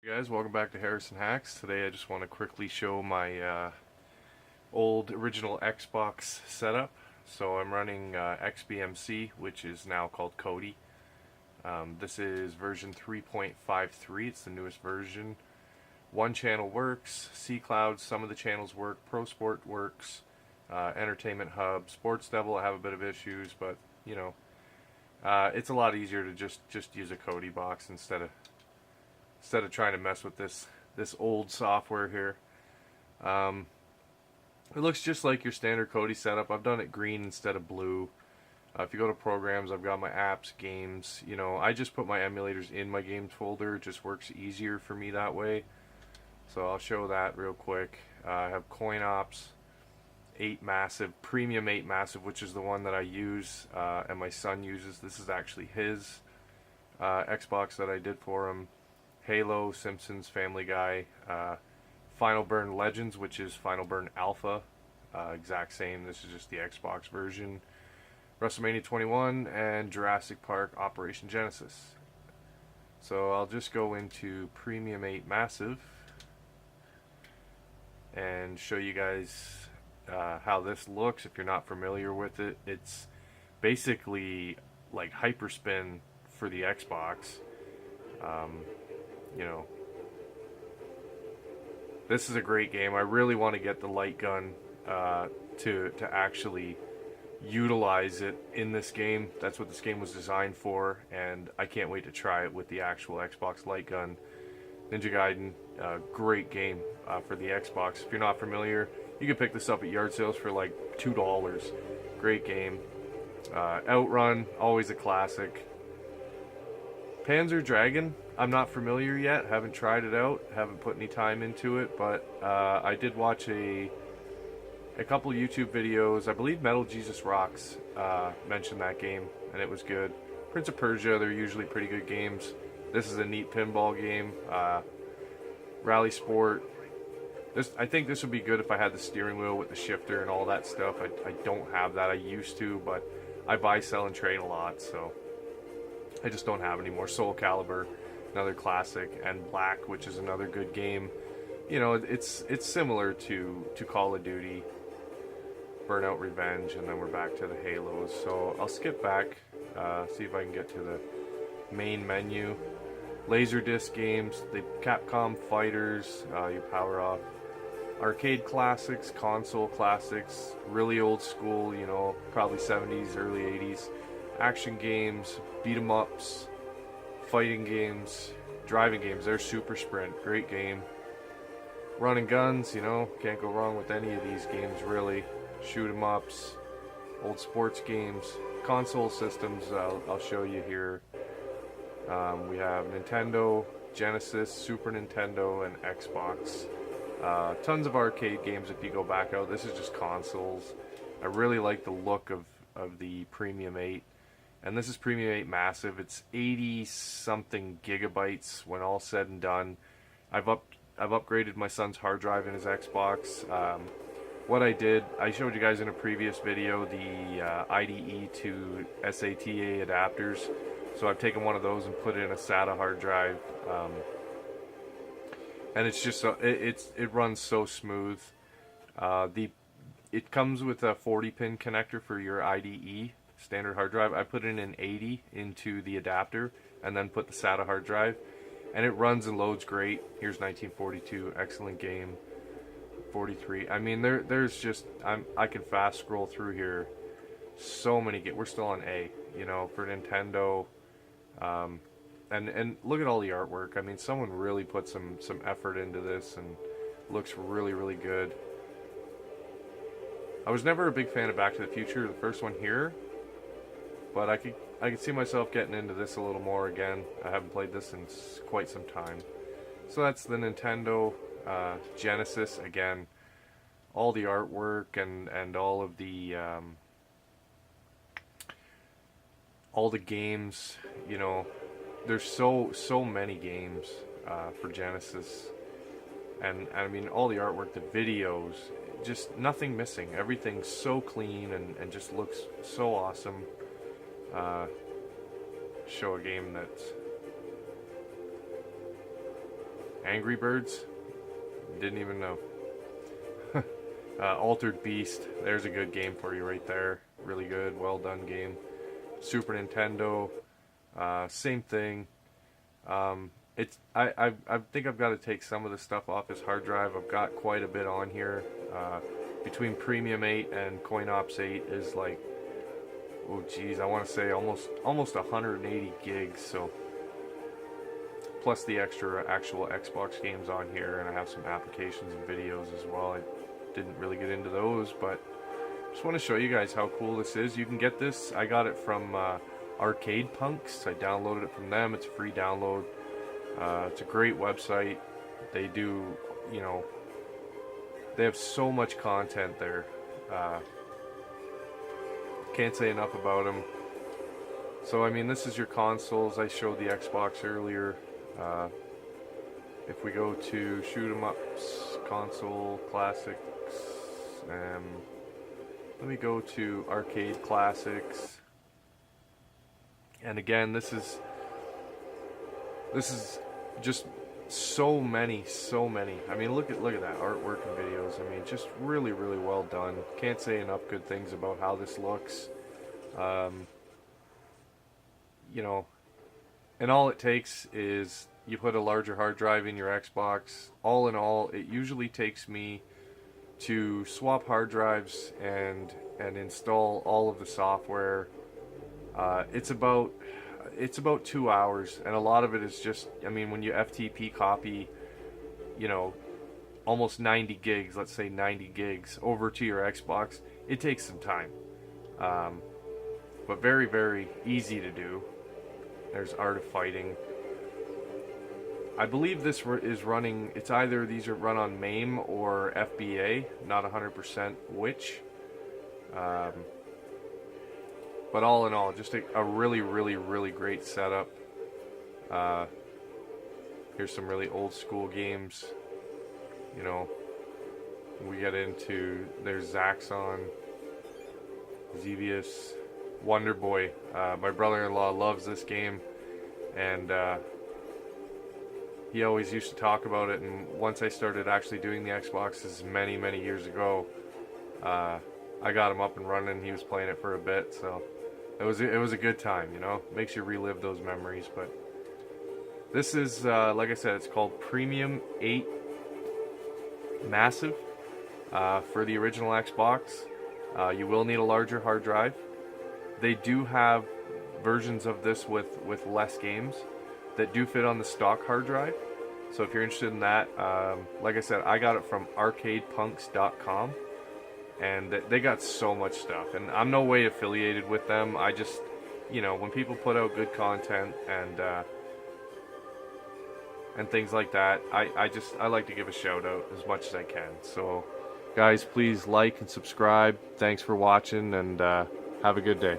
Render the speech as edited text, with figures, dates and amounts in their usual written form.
Hey guys, welcome back to Harrison Hacks. Today I just want to quickly show my old original Xbox setup. So I'm running XBMC, which is now called Kodi. This is version 3.53, it's the newest version. One channel works, C Cloud, some of the channels work, Pro Sport works, Entertainment Hub, Sports Devil I have a bit of issues, but you know, it's a lot easier to just use a Kodi box instead of trying to mess with this old software here. It looks just like your standard Kodi setup. I've done it green instead of blue. If you go to programs, I've got my apps, games. You know, I just put my emulators in my games folder. It just works easier for me that way. So I'll show that real quick. I have CoinOps 8 Massive, Premium 8 Massive, which is the one that I use and my son uses. This is actually his Xbox that I did for him. Halo, Simpsons, Family Guy, Final Burn Legends, which is Final Burn Alpha, exact same. This is just the Xbox version. WrestleMania 21 and Jurassic Park Operation Genesis. So I'll just go into Premium 8 Massive and show you guys how this looks. If you're not familiar with it, it's basically like Hyperspin for the Xbox. You know, this is a great game. I really want to get the light gun to actually utilize it in this game. That's what this game was designed for, and I can't wait to try it with the actual Xbox light gun. Ninja Gaiden, great game for the Xbox. If you're not familiar, you can pick this up at yard sales for like $2. Great game. Outrun, always a classic. Panzer Dragon, I'm not familiar yet, haven't tried it out, haven't put any time into it, but I did watch a couple YouTube videos. I believe Metal Jesus Rocks mentioned that game, and it was good. Prince of Persia, they're usually pretty good games. This is a neat pinball game. Rally Sport. I think this would be good if I had the steering wheel with the shifter and all that stuff. I don't have that. I used to, but I buy, sell, and trade a lot, so I just don't have anymore. Soul Calibur, another classic, and Black, which is another good game. You know, it's similar to Call of Duty, Burnout Revenge, and then we're back to the Halos. So I'll skip back, see if I can get to the main menu. Laserdisc games, the Capcom Fighters, you power off. Arcade classics, console classics, really old school, you know, probably 70s, early 80s. Action games, beat 'em ups, fighting games, driving games. There's Super Sprint, great game. Run and guns, you know, can't go wrong with any of these games really. Shoot 'em ups, old sports games, console systems. I'll show you here. We have Nintendo, Genesis, Super Nintendo, and Xbox. Tons of arcade games if you go back out. This is just consoles. I really like the look of the Premium 8. And this is Premium 8 Massive. It's 80 something gigabytes when all said and done. I've upgraded my son's hard drive in his Xbox. What I did, I showed you guys in a previous video the IDE to SATA adapters. So I've taken one of those and put it in a SATA hard drive. And it's just it runs so smooth. It comes with a 40-pin connector for your IDE standard hard drive. I put in an 80 into the adapter and then put the SATA hard drive, and it runs and loads great. Here's 1942, excellent game. 43. I mean, there's just I can fast scroll through here. So many we're still on A, you know, for Nintendo. And look at all the artwork. I mean, someone really put some effort into this, and looks really, really good. I was never a big fan of Back to the Future, the first one here, but I could see myself getting into this a little more again. I haven't played this in quite some time. So that's the Nintendo, Genesis again. All the artwork and all of the games, you know. There's so many games for Genesis, and I mean all the artwork, the videos, just nothing missing. Everything's so clean and just looks so awesome. Show a game that's Angry Birds? Didn't even know. Altered Beast, there's a good game for you right there. Really good, well done game. Super Nintendo, same thing. I think I've got to take some of the stuff off this hard drive. I've got quite a bit on here. Between Premium 8 and CoinOps 8 is like, oh geez, I want to say almost 180 gigs. So plus the extra actual Xbox games on here, and I have some applications and videos as well. I didn't really get into those, but just want to show you guys how cool this is. You can get this. I got it from Arcade Punks. I downloaded it from them. It's a free download. It's a great website. They do, you know, they have so much content there. Can't say enough about them. So I mean, this is your consoles. I showed the Xbox earlier. If we go to shoot 'em ups, console classics, let me go to arcade classics. And again, this is just so many. I mean, look at that artwork and videos. I mean, just really well done. Can't say enough good things about how this looks. You know, and all it takes is you put a larger hard drive in your Xbox. All in all, it usually takes me to swap hard drives and install all of the software. It's about 2 hours, and a lot of it is just, I mean, when you FTP copy, you know, almost 90 gigs, let's say 90 gigs over to your Xbox, it takes some time. But very easy to do. There's Art of Fighting. I believe this is running, it's either these are run on MAME or FBA, not 100% which. But all in all, just a really great setup. Here's some really old school games. You know, we get into, there's Zaxxon, Xevious, Wonder Boy. My brother-in-law loves this game, and he always used to talk about it. And once I started actually doing the Xboxes many years ago, I got him up and running. He was playing it for a bit, so it was a good time. You know, makes you relive those memories. But this is like I said, it's called Premium 8 Massive for the original Xbox. You will need a larger hard drive. They do have versions of this with less games that do fit on the stock hard drive. So if you're interested in that, like I said, I got it from arcadepunks.com, and they got so much stuff. And I'm no way affiliated with them. I just, you know, when people put out good content and things like that, I like to give a shout out as much as I can. So guys, please like and subscribe. Thanks for watching, and have a good day.